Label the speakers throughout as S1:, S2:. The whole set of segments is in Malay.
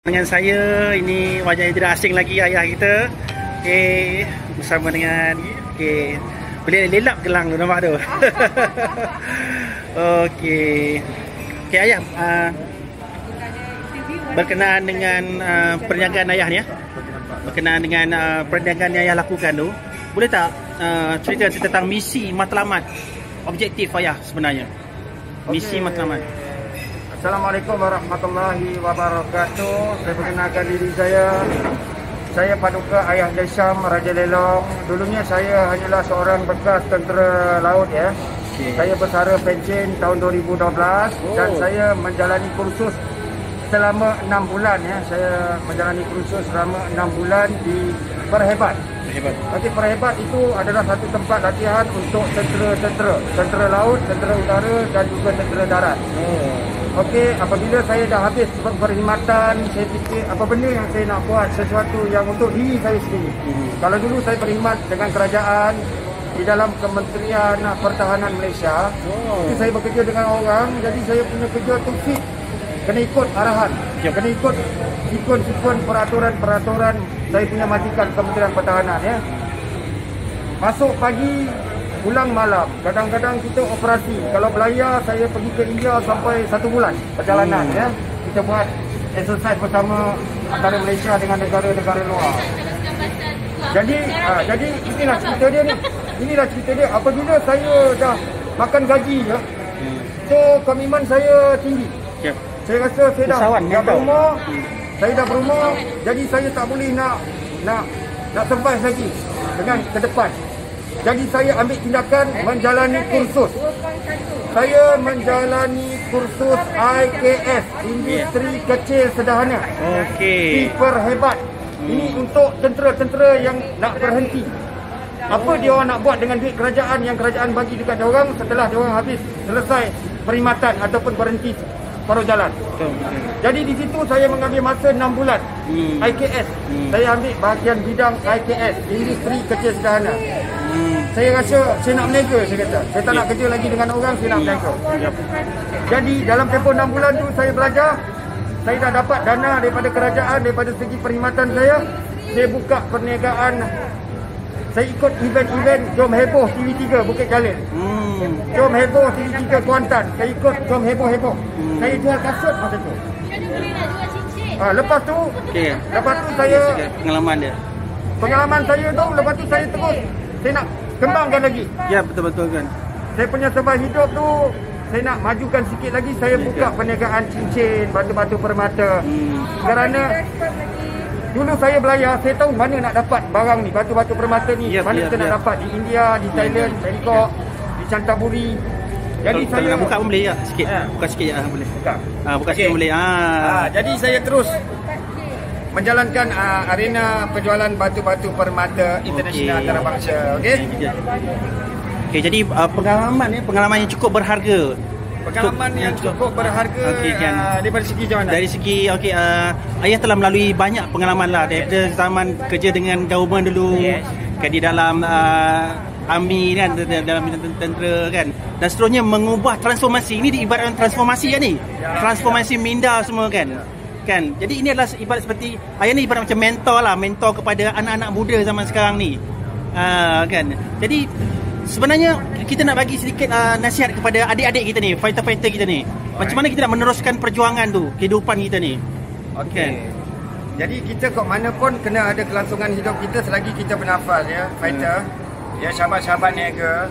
S1: Dengan saya, ini wajah yang tidak asing lagi, ayah kita. Okey, bersama dengan boleh lelap gelang tu, nampak tu. Okey. Okey ayah, berkenaan dengan perniagaan ayah ni ya. Berkenaan dengan perniagaan yang ayah lakukan tu, boleh tak cerita tentang misi matlamat, objektif ayah sebenarnya? Misi matlamat.
S2: Assalamualaikum warahmatullahi wabarakatuh. Saya perkenalkan diri saya Paduka Ayah Syam Raja Lelong. Dulunya saya hanyalah seorang bekas tentera laut ya. Saya bersara pencen tahun 2012 dan saya menjalani kursus selama 6 bulan ya. Saya menjalani kursus selama 6 bulan di Perhebat. Okey, Perhebat itu adalah satu tempat latihan untuk tentera laut, tentera udara dan juga tentera darat. Okey, apabila saya dah habis perkhidmatan, saya fikir apa benda yang saya nak buat sesuatu yang untuk diri saya sendiri. Kalau dulu saya berkhidmat dengan kerajaan di dalam Kementerian Pertahanan Malaysia, itu saya bekerja dengan orang, jadi saya punya kerja tu fit. Kena ikut arahan, kena ikut sikon peraturan saya punya majikan Kementerian Pertahanan ya. Masuk pagi, pulang malam. Kadang-kadang kita operasi. Kalau belayar, saya pergi ke India sampai 1 bulan perjalanan ya. Kita buat exercise bersama antara Malaysia dengan negara-negara luar. Jadi inilah cerita dia ni. Inilah cerita dia. Apabila saya dah makan gaji ya, so komitmen saya tinggi. Saya rasa saya dah berumur. Saya dah berumur, jadi saya tak boleh nak survive lagi dengan ke depan. Jadi saya ambil tindakan menjalani kursus. Saya menjalani kursus IKS, Industri Kecil Sederhana. Di Perhebat. Ini untuk tentera-tentera yang nak berhenti. Apa dia orang nak buat dengan duit kerajaan yang kerajaan bagi dekat dia orang setelah dia orang habis selesai perkhidmatan ataupun berhenti paruh jalan. Jadi di situ saya mengambil masa 6 bulan IKS. Saya ambil bahagian bidang IKS, Industri Kecil Sederhana. Saya rasa saya nak meniaga, saya kata. Saya tak nak kerja lagi dengan orang, saya nak meniaga. Jadi dalam tempoh 6 bulan tu saya belajar. Saya dah dapat dana daripada kerajaan, daripada segi perkhidmatan saya. Saya buka perniagaan. Saya ikut event-event Jom Heboh TV3 Bukit Jalil. Jom Heboh TV3 Kuantan. Saya ikut Jom Heboh. Saya jual kasut masa tu. Lepas tu saya
S1: pengalaman dia.
S2: Pengalaman saya tu, lepas tu saya terus saya nak kembangkan lagi. Ya, betul-betul kan. Saya punya sebab hidup tu saya nak majukan sikit lagi. Saya buka perniagaan cincin, batu-batu permata. Kerana dulu saya belayar, saya tahu mana nak dapat barang ni, batu-batu permata ni. Mana kita nak dapat di India, di Thailand, Bangkok, di Cantaburi. Jadi
S1: kalau
S2: saya
S1: nak buka pun boleh ya, sikit. Buka sikit ya, boleh. Buka sikit boleh.
S2: Jadi saya terus menjalankan arena penjualan batu-batu permata internasional antarabangsa.
S1: Okey, jadi pengalaman yang cukup berharga.
S2: Pengalaman yang cukup berharga daripada segi macam mana? Dari segi
S1: ayah telah melalui banyak pengalaman lah daripada zaman kerja dengan government dulu, kan, di dalam army kan, dalam tentera kan, dan seterusnya mengubah transformasi. Ini diibaratkan transformasi kan ni, transformasi minda semua kan. Kan, jadi ini adalah ibarat seperti ayah ni ibarat macam mentor kepada anak-anak muda zaman sekarang ni. Kan, jadi sebenarnya kita nak bagi sedikit nasihat kepada adik-adik kita ni, fighter-fighter kita ni. Macam mana kita nak meneruskan perjuangan tu, kehidupan kita ni. Kan?
S2: Jadi kita kat mana pun kena ada kelangsungan hidup kita selagi kita bernafas ya, fighter. Ya, sahabat-sahabat niaga.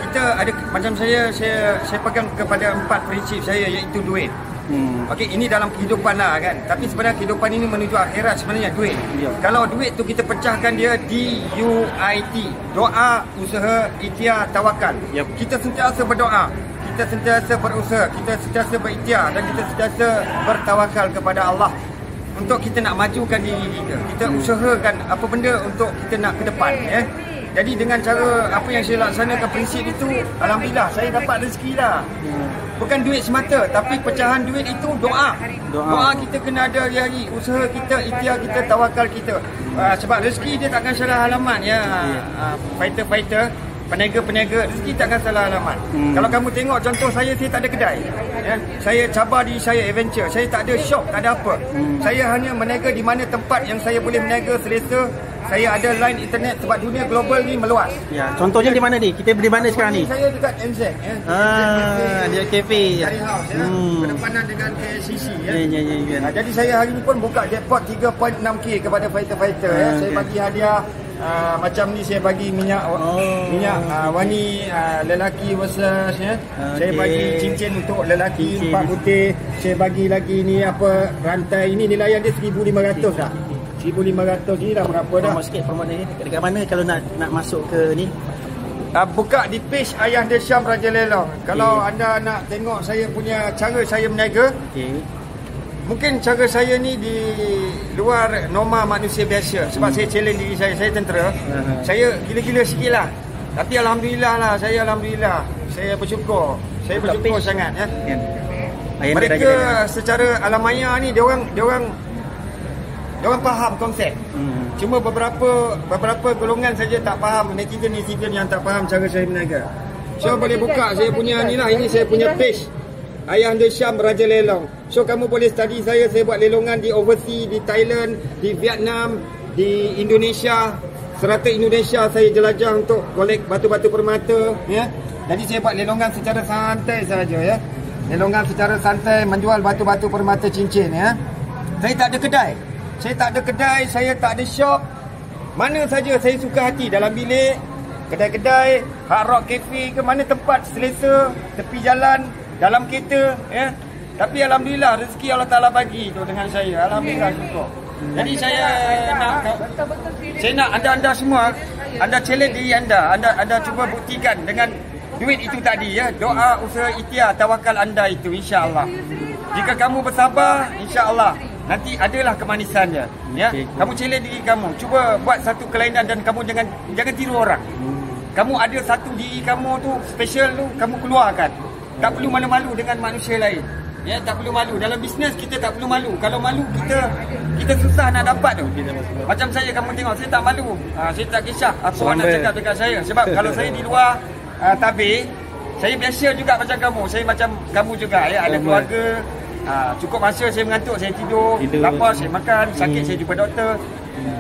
S2: Kita ada, macam saya pegang kepada 4 prinsip saya, iaitu duit. Okey, ini dalam kehidupan lah kan. Tapi sebenarnya kehidupan ini menuju akhirat sebenarnya duit. Kalau duit tu kita pecahkan dia DUIT, doa, usaha, ikhtiar, tawakal. Kita sentiasa berdoa, kita sentiasa berusaha, kita sentiasa berikhtiar dan kita sentiasa bertawakal kepada Allah untuk kita nak majukan diri kita. Kita usahakan apa benda untuk kita nak ke depan ya. Jadi dengan cara apa yang saya laksanakan prinsip itu, alhamdulillah saya dapat rezeki dah. Bukan duit semata, tapi pecahan duit itu doa. Doa kita kena ada hari-hari, usaha kita, ikhtiar kita, tawakal kita. Sebab rezeki dia takkan salah alamat ya. Fighter-fighter peniaga rezeki takkan salah alamat. Kalau kamu tengok contoh saya tak ada kedai. Ya. Saya cabar diri saya adventure. Saya tak ada shop, tak ada apa. Saya hanya meniaga di mana tempat yang saya boleh meniaga selesa. Saya ada line internet sebab dunia global ni meluas.
S1: Ya, contohnya di mana ni? Kita di mana sekarang ni?
S2: Saya dekat NZ ya.
S1: Dia kafe ya.
S2: House ya. Berdepanan dengan KLCC ya.
S1: Ya.
S2: Jadi saya hari ni pun buka jackpot 3.6k kepada fighter-fighter ya. Saya bagi hadiah macam ni, saya bagi minyak wangi lelaki versus ya. Saya bagi cincin untuk lelaki 4 butir. Saya bagi lagi ni apa rantai ini nilai dia 1,500 dah. 1,500 ni dah berapa dah?
S1: Promote sikit, promote ni. Dekat mana kalau nak masuk ke ni?
S2: Buka di page Ayah Dia Syam Raja Lelong. Kalau anda nak tengok saya punya cara saya berniaga, mungkin cara saya ni di luar norma manusia biasa. Sebab saya challenge diri saya tentera. Saya gila-gila sikit lah. Tapi Alhamdulillah, saya bersyukur. Saya bersyukur sangat ya. Mereka secara alamaya ni, dia orang faham konsep. Cuma beberapa golongan saja tak faham, netizen yang tak faham cara saya berniaga. So boleh buka saya punya ni lah, ini saya punya page Ayah Dia Syam Raja Lelong. So kamu boleh study saya buat lelongan di overseas, di Thailand, di Vietnam, di Indonesia. Serata Indonesia saya jelajah untuk kolek batu-batu permata ya. Jadi saya buat lelongan secara santai saja ya. Lelongan secara santai menjual batu-batu permata cincin ya. Saya tak ada kedai. Saya tak ada shop. Mana saja saya suka hati, dalam bilik, kedai-kedai, Hard Rock Cafe ke mana tempat selesa, tepi jalan, dalam kereta ya. Tapi alhamdulillah rezeki Allah Taala bagi tu dengan saya. Alhamdulillah syukur. Jadi saya nak anda semua, anda challenge diri anda cuba buktikan dengan duit itu tadi ya. Doa, usaha, ikhtiar, tawakal anda itu insya-Allah. Jika kamu bersabar, insya-Allah nanti adalah kemanisannya ya. Kamu challenge diri kamu, cuba buat satu kelainan dan kamu jangan tiru orang. Kamu ada satu diri kamu tu special tu, kamu keluarkan. Tak perlu malu-malu dengan manusia lain. Ya, tak perlu malu. Dalam bisnes kita tak perlu malu. Kalau malu kita susah nak dapat tu. Macam saya, kamu tengok saya tak malu. Saya tak kisah apa orang nak cakap dekat saya. Sebab kalau saya di luar tabir, saya biasa juga macam kamu. Saya macam kamu juga ya, ada keluarga. Cukup masa saya mengantuk, saya tidur, lapar saya makan, sakit saya jumpa doktor.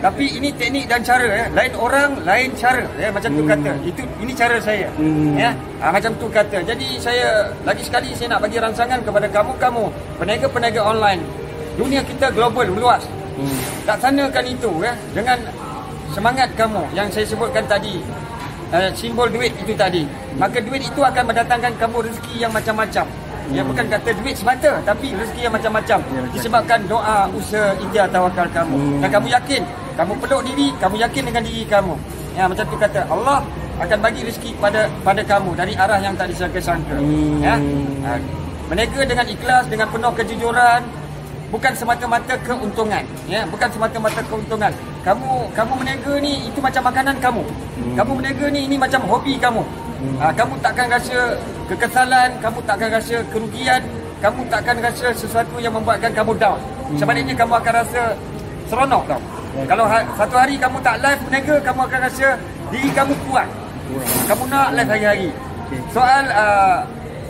S2: Tapi ini teknik dan cara ya. Lain orang, lain cara ya, macam tu kata. Ini cara saya. Ya. Macam tu kata. Jadi saya lagi sekali saya nak bagi rangsangan kepada kamu peniaga-peniaga online. Dunia kita global, meluas. Laksanakan itu ya dengan semangat kamu yang saya sebutkan tadi. Simbol duit itu tadi. Maka duit itu akan mendatangkan kamu rezeki yang macam-macam. Ya, bukan kata duit semata, tapi rezeki yang macam-macam disebabkan doa, usaha, ikhtiar, tawakal kamu. Dan kamu yakin, kamu peluk diri, kamu yakin dengan diri kamu. Ya, macam tu kata Allah akan bagi rezeki pada kamu dari arah yang tak disangka-sangka. Ya. Berniaga dengan ikhlas, dengan penuh kejujuran, bukan semata-mata keuntungan. Ya, bukan semata-mata keuntungan. Kamu berniaga ni itu macam makanan kamu. Kamu berniaga ni ini macam hobi kamu. Kamu takkan rasa kekesalan, kamu takkan rasa kerugian, kamu takkan rasa sesuatu yang membuatkan kamu down. Sebaliknya kamu akan rasa seronok tau. Kalau satu hari kamu tak live berniaga, kamu akan rasa diri kamu kuat. Kamu nak live hari-hari.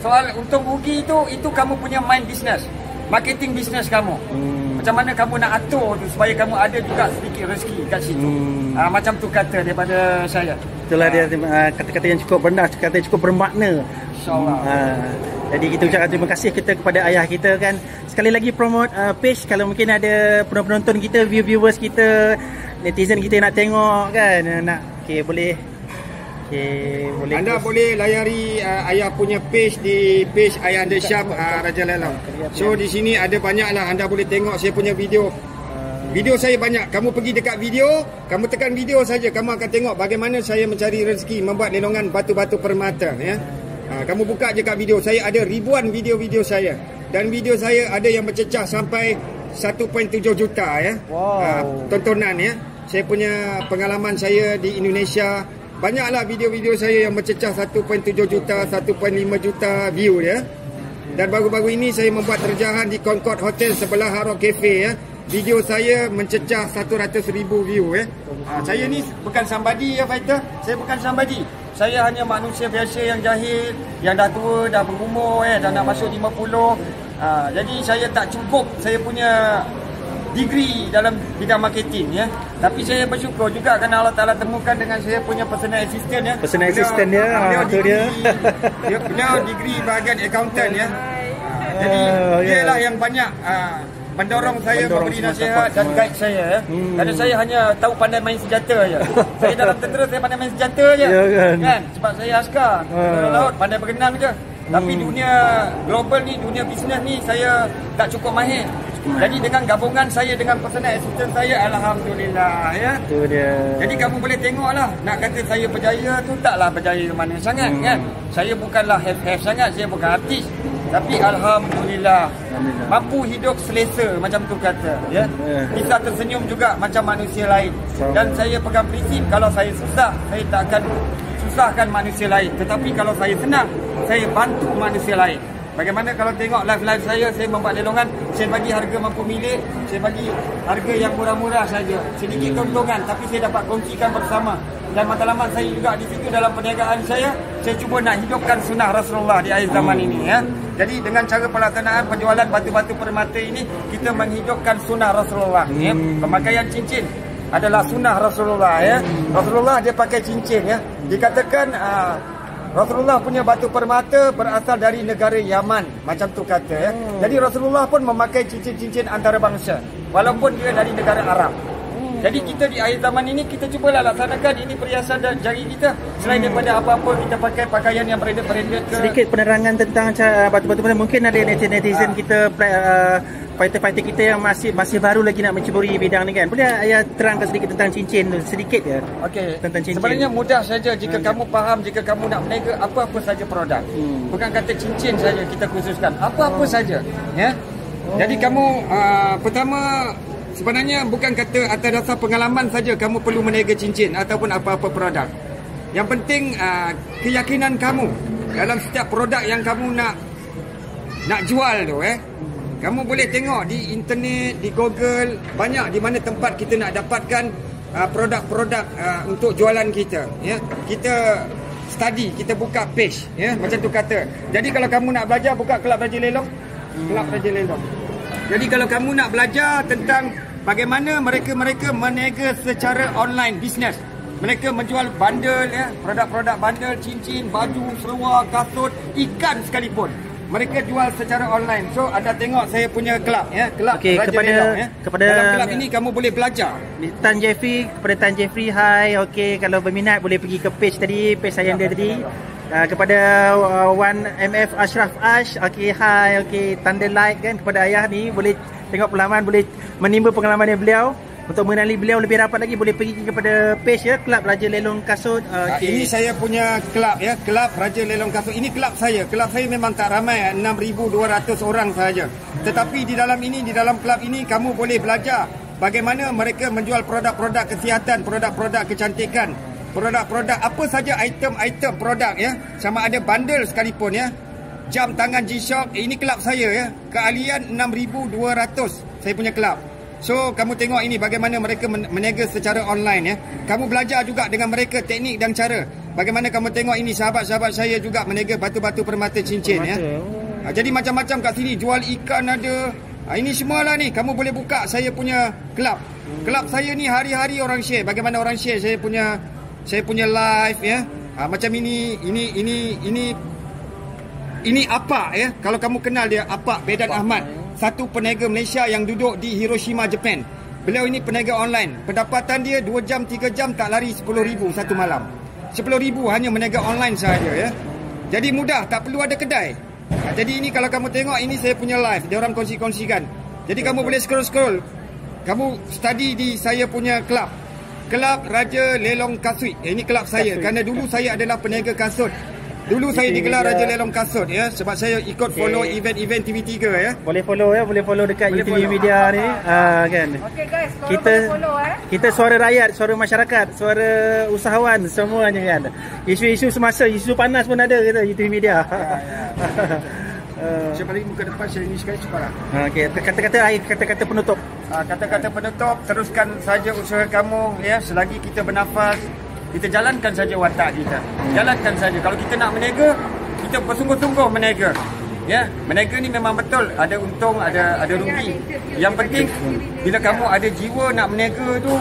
S2: Soal untung rugi itu kamu punya mind business, marketing business kamu. Macam mana kamu nak atur tu supaya kamu ada juga sedikit rezeki kat situ. Macam tu kata daripada saya.
S1: Itulah dia kata-kata yang cukup benar, kata yang cukup bermakna. InsyaAllah. Jadi kita ucapkan terima kasih kita kepada ayah kita kan. Sekali lagi promote page kalau mungkin ada penonton kita, viewers kita, netizen kita nak tengok kan, boleh. Anda boleh layari ayah punya page di page Ayah Dia Syam Raja Lelong. So di sini ada banyaklah anda boleh tengok saya punya video. Video saya banyak. Kamu pergi dekat video, kamu tekan video saja, kamu akan tengok bagaimana saya mencari rezeki membuat lelongan batu-batu permata ya. Kamu buka je kat video, saya ada ribuan video-video saya. Dan video saya ada yang bercecah sampai 1.7 juta ya. Tontonan ya. Saya punya pengalaman saya di Indonesia, banyaklah video-video saya yang bercecah 1.7 juta, 1.5 juta view ya. Dan baru-baru ini saya membuat terjahan di Concord Hotel sebelah Hard Rock Cafe ya. Video saya mencecah 100,000 view ya. Saya ni bukan somebody ya fighter. Saya bukan somebody.
S2: saya hanya manusia biasa yang jahil, yang dah tua, dah berumur, dah nak masuk 50. Jadi saya tak cukup saya punya degree dalam bidang marketing ya. Tapi saya bersyukur juga kerana Allah Taala temukan dengan saya punya personal assistant ya.
S1: Personal assistant dia,
S2: beliau degree bahagian accountant ya. Jadi dialah yang banyak mendorong saya, memberi nasihat dan guide saya ya. Kerana saya hanya tahu pandai main senjata aja. Saya dalam tentera saya pandai main senjata aja. Kan? Sebab saya askar, tentera laut, pandai berenang je. Tapi dunia global ni, dunia bisnes ni saya tak cukup mahir. Jadi dengan gabungan saya dengan personal assistant saya, alhamdulillah ya. Itu dia. Jadi kamu boleh tengoklah, nak kata saya berjaya tu taklah berjaya mana sangat kan. Saya bukanlah have sangat, saya bukan artis. Tapi alhamdulillah mampu hidup selesa macam tu kata ya. Bisa tersenyum juga macam manusia lain. Dan saya pegang prinsip, kalau saya susah, saya tak akan susahkan manusia lain. Tetapi kalau saya senang, saya bantu manusia lain. Bagaimana kalau tengok live saya membuat lelongan, saya bagi harga mampu milik, saya bagi harga yang murah-murah saja. Sedikit keuntungan tapi saya dapat kongsikan bersama. Dan matlamat saya juga di situ dalam perniagaan saya cuba nak hidupkan sunnah Rasulullah di akhir zaman ini ya. Jadi dengan cara pelaksanaan penjualan batu-batu permata ini, kita menghidupkan sunnah Rasulullah ya. Pemakaian cincin adalah sunnah Rasulullah ya. Rasulullah dia pakai cincin ya. Dikatakan Rasulullah punya batu permata berasal dari negara Yaman, macam tu kata ya. Jadi Rasulullah pun memakai cincin-cincin antarabangsa walaupun dia dari negara Arab. Jadi kita di akhir zaman ini kita cubalah laksanakan ini perhiasan jari kita. Selain daripada apa-apa kita pakai pakaian yang branded ke. Sedikit penerangan tentang batu-batu permata. Mungkin ada netizen kita fighter-fighter kita yang masih baru lagi nak menceburi bidang ni kan. Boleh ayah terangkan sedikit tentang cincin tu, sedikit je. Okey. Tentang cincin. Sebenarnya mudah saja jika kamu faham, jika kamu nak berniaga apa-apa saja produk. Bukan kata cincin saja kita khususkan. Apa-apa saja, ya. Jadi kamu pertama sebenarnya bukan kata atas dasar pengalaman saja kamu perlu berniaga cincin ataupun apa-apa produk. Yang penting keyakinan kamu dalam setiap produk yang kamu nak jual tu Kamu boleh tengok di internet, di Google, banyak di mana tempat kita nak dapatkan produk-produk untuk jualan kita. Ya, kita study, kita buka page, ya, macam tu kata. Jadi kalau kamu nak belajar, buka Kelab Raja Lelong, Kelab Raja Lelong. Jadi kalau kamu nak belajar tentang bagaimana mereka meniaga secara online business, mereka menjual bundle, ya, produk-produk bundle, cincin, baju, seluar, kasut, ikan sekalipun. Mereka jual secara online. So anda tengok saya punya kelab, ya, Kelab Raja Lelong, ya. Kepada dalam kelab ini kamu boleh belajar. Tan Jeffrey, kepada Tan Jeffrey, hai. Okey, kalau berminat boleh pergi ke page saya yang dia tadi. Kepada 1MF Ashraf Ash, okey, hai. Okey, tanda like kan. Kepada ayah ni boleh tengok pengalaman, boleh menimba pengalaman beliau. Untuk mengenali beliau lebih rapat lagi boleh pergi kepada page, ya, Kelab Raja Lelong Kasut. Ini saya punya kelab, ya, Kelab Raja Lelong Kasut. Ini kelab saya. Kelab saya memang tak ramai, 6,200 orang sahaja. Tetapi di dalam kelab ini kamu boleh belajar bagaimana mereka menjual produk-produk kesihatan, produk-produk kecantikan, produk-produk apa saja, item-item produk, ya. Sama ada bundle sekalipun, ya. Jam tangan G-Shock, ini kelab saya, ya. Keahlian 6,200 saya punya kelab. So, kamu tengok ini bagaimana mereka meniaga secara online, ya. Kamu belajar juga dengan mereka teknik dan cara. Bagaimana kamu tengok ini sahabat-sahabat saya juga meniaga batu-batu permata cincin, ya. Jadi macam-macam kat sini, jual ikan ada. Ini semualah ni, kamu boleh buka saya punya kelab. Kelab saya ni hari-hari orang share. Bagaimana orang share saya punya live, ya. Macam ini apa, ya. Kalau kamu kenal dia, apa Bedan Ahmad. Satu peniaga Malaysia yang duduk di Hiroshima, Japan. Beliau ini peniaga online. Pendapatan dia 2 jam, 3 jam tak lari 10,000 satu malam. 10,000 hanya meniaga online sahaja, ya. Jadi mudah, tak perlu ada kedai. Jadi ini kalau kamu tengok, ini saya punya live. Dia orang kongsi-kongsikan. Jadi kamu boleh scroll-scroll. Kamu study di saya punya kelab. Kelab Raja Lelong Kasut. Ini kelab saya. Kerana dulu saya adalah peniaga kasut. Dulu saya digelar Raja Lelong Kasut, ya, sebab saya ikut follow event TV3, ya. Boleh follow, ya, boleh follow dekat YouTube Media ni, kan. Okey guys, kita suara rakyat, suara masyarakat, suara usahawan semuanya, kan. Isu-isu semasa, isu panas pun ada kita YouTube Media. Saya paling muka depan saya ni sekali separah. Okey, kata-kata penutup. Kata-kata penutup, teruskan saja usaha kamu, ya, selagi kita bernafas. Kita jalankan saja watak kita. Jalankan saja. Kalau kita nak meniaga, kita bersungguh-sungguh meniaga. Ya, meniaga ni memang betul ada untung, ada rugi. Yang penting bila kamu ada jiwa nak meniaga tu,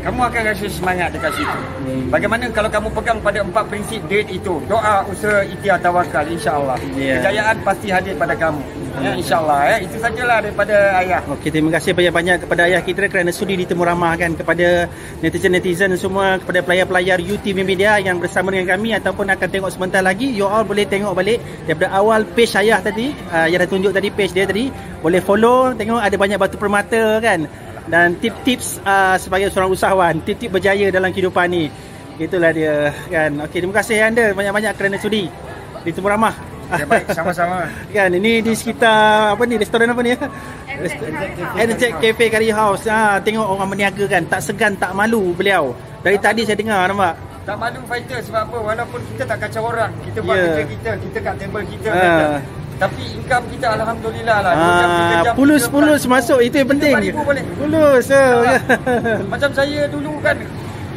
S2: kamu akan rasa semangat dekat situ. Bagaimana kalau kamu pegang pada 4 prinsip DATE itu, doa, usaha, ikhtiar, tawakal, insya-Allah. Kejayaan pasti hadir pada kamu. Ya, insya-Allah ya. Itu sajalah daripada ayah.
S1: Okey, terima kasih banyak-banyak kepada ayah kita kerana sudi ditemu ramahkan kepada netizen-netizen semua, kepada pelayar-pelayar UTV Media yang bersama dengan kami ataupun akan tengok sebentar lagi. You all boleh tengok balik daripada awal page ayah tadi, yang dah tunjuk tadi page dia tadi. Boleh follow, tengok ada banyak batu permata kan. Dan tip-tips sebagai seorang usahawan, tip-tip berjaya dalam kehidupan ni. Itulah dia kan. Okey, terima kasih anda banyak-banyak kerana sudi ditemu ramah.
S2: Ya, baik, sama-sama.
S1: Kan ini di sekitar apa ni, restoran apa ni ya? Energetic Cafe Curry House. Tengok orang berniaga kan, tak segan tak malu beliau. Dari tadi saya dengar, nampak.
S2: Tak malu fighter sebab apa? Walaupun kita tak kacau orang, kita buat kerja kita kat table kita. Tapi income kita alhamdulillah lah. 2 jam 3 jam.
S1: Pulus masuk, itu yang penting. Pulus.
S2: Macam saya dulu kan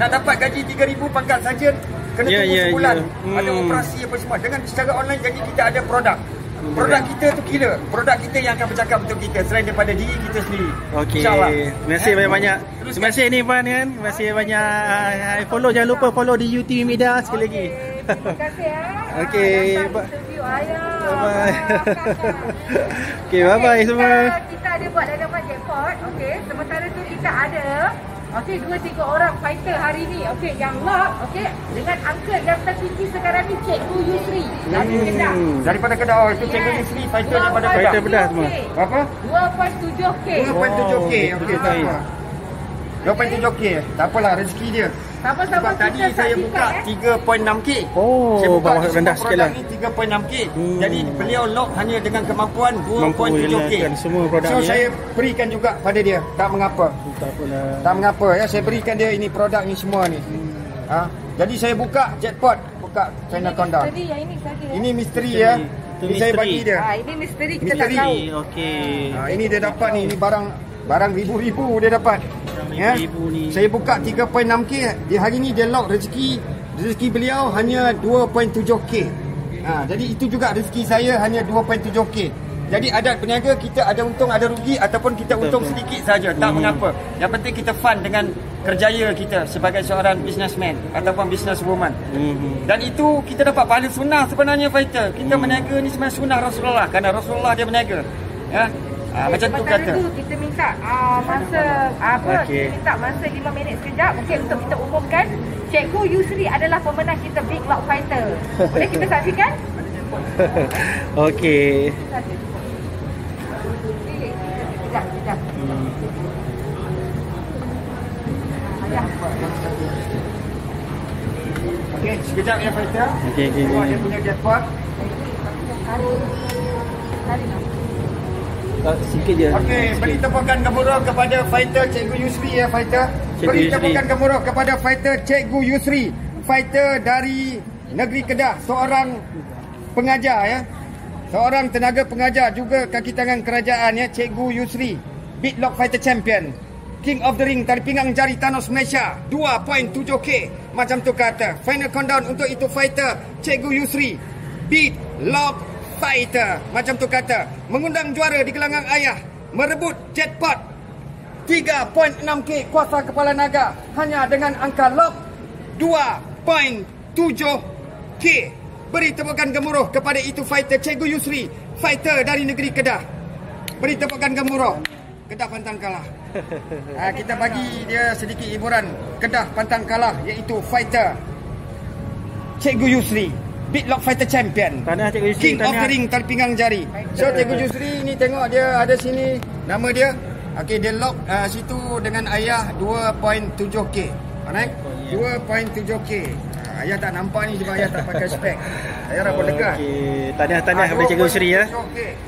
S2: nak dapat gaji 3,000 pangkat sarjan, kena tunggu sebulan. Ada operasi apa semua. Dengan secara online jadi kita ada produk. Produk kita tu kira. Produk kita yang akan bercakap untuk kita selain daripada diri kita sendiri.
S1: Okey. Terima kasih banyak-banyak. Terima kasih ni Puan kan. Terima kasih banyak. Follow, jangan lupa follow di UTV Media sekali lagi.
S3: Terima kasih
S1: Okey.
S3: Interview ayah.
S1: Bye. Okey, bye-bye semua.
S3: Kita ada buat dalaman jackpot. Okey, sementara tu kita ada 2-3 orang fighter hari ni. Okey, yang lock dengan angka yang tertinggi sekarang ni Cikgu Yusri dari Kedah.
S2: Daripada Kedah. Oh, itu Cikgu Yusri fighter daripada Kedah.
S1: Fighter Kedah semua.
S2: Berapa?
S3: 2.7k.
S2: 2.7k. Okey, tak apa. 2.7k. Tak apalah, rezeki dia.
S3: Sama-sama
S2: sebab tadi saya buka 3.6k.
S1: Saya buka rendah sikit lah.
S2: Ni 3.6k. Jadi beliau lock hanya dengan kemampuan 2.7k.
S1: Semua produk
S2: so saya berikan juga pada dia. Tak mengapa. Tak mengapa ya, saya berikan dia ini produk ni semua ni. Jadi saya buka jackpot, buka China Countdown.
S3: Misteri yang ini saja.
S2: Ini misteri ya. Ini saya bagi dia.
S3: Ini misteri kita tak tahu.
S1: Okey.
S2: Ini dia dapat ni, ini barang ribu-ribu dia dapat. Ya. Saya buka 3.6k. Di hari ni dia lock rezeki beliau hanya 2.7k. Jadi itu juga rezeki saya hanya 2.7k. Jadi adat berniaga kita ada untung ada rugi ataupun kita untung sedikit saja, tak mengapa. Yang penting kita fun dengan kerjaya kita sebagai seorang businessman ataupun businesswoman. Dan itu kita dapat pahala sunnah sebenarnya fighter. Kita berniaga ni sebenarnya sunnah Rasulullah kerana Rasulullah dia berniaga. Ya. Macam tu kata.
S3: Kita minta masa kita minta masa 5 minit sekejap mungkin untuk kita umumkan Cikgu Yusri adalah pemenang kita Big Lock Fighter. Boleh kita saksikan?
S1: Okey.
S3: Sekejap.
S2: Okey, sekejap ya fighter.
S1: Okey.
S2: Dia punya jackpot.
S1: Sikit je.
S2: Okey, beri tepukan gemuruh kepada fighter Cikgu Yusri ya fighter. Beri tepukan gemuruh kepada fighter Cikgu Yusri, fighter dari negeri Kedah, seorang pengajar ya. Seorang tenaga pengajar juga kaki tangan kerajaan ya, Cikgu Yusri, Big Lock Fighter Champion, King of the Ring, tali pinggang jari Thanos Malaysia, 2.7k. Macam tu kata. Final countdown untuk itu fighter Cikgu Yusri, Big Lock Fighter. Macam tu kata. Mengundang juara di gelanggang ayah, merebut jackpot 3.6k kuasa kepala naga hanya dengan angka lock 2.7k. Beri tepukan gemuruh kepada itu fighter Cikgu Yusri, fighter dari negeri Kedah. Beri tepukan gemuruh. Kedah pantang kalah. Kita bagi dia sedikit hiburan. Kedah pantang kalah iaitu fighter Cikgu Yusri, Big Lock Fighter Champion,
S1: Cikgu Yusri,
S2: King of the Ring, tali pinggang jari. So Cikgu Yusri ni tengok dia ada sini nama dia. Okey, dia lock situ dengan ayah 2.7k. Alright? 2.7k. Ayah tak nampak ni sebab ayah tak pakai spek. Ayah rambut dekat.
S1: Okey, tahniah kepada Cikgu Yusri ya.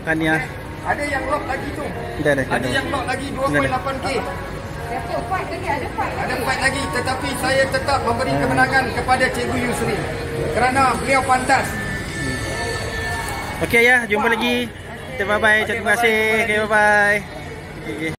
S1: Tahniah.
S2: Ada yang lock lagi tu. Ada yang lock lagi 2.8k. Ada fight lagi, tetapi saya tetap memberi kemenangan kepada Cikgu Yusri kerana beliau pantas.
S1: Okey ya, jumpa lagi. Bye bye. Terima kasih. Okey, bye bye.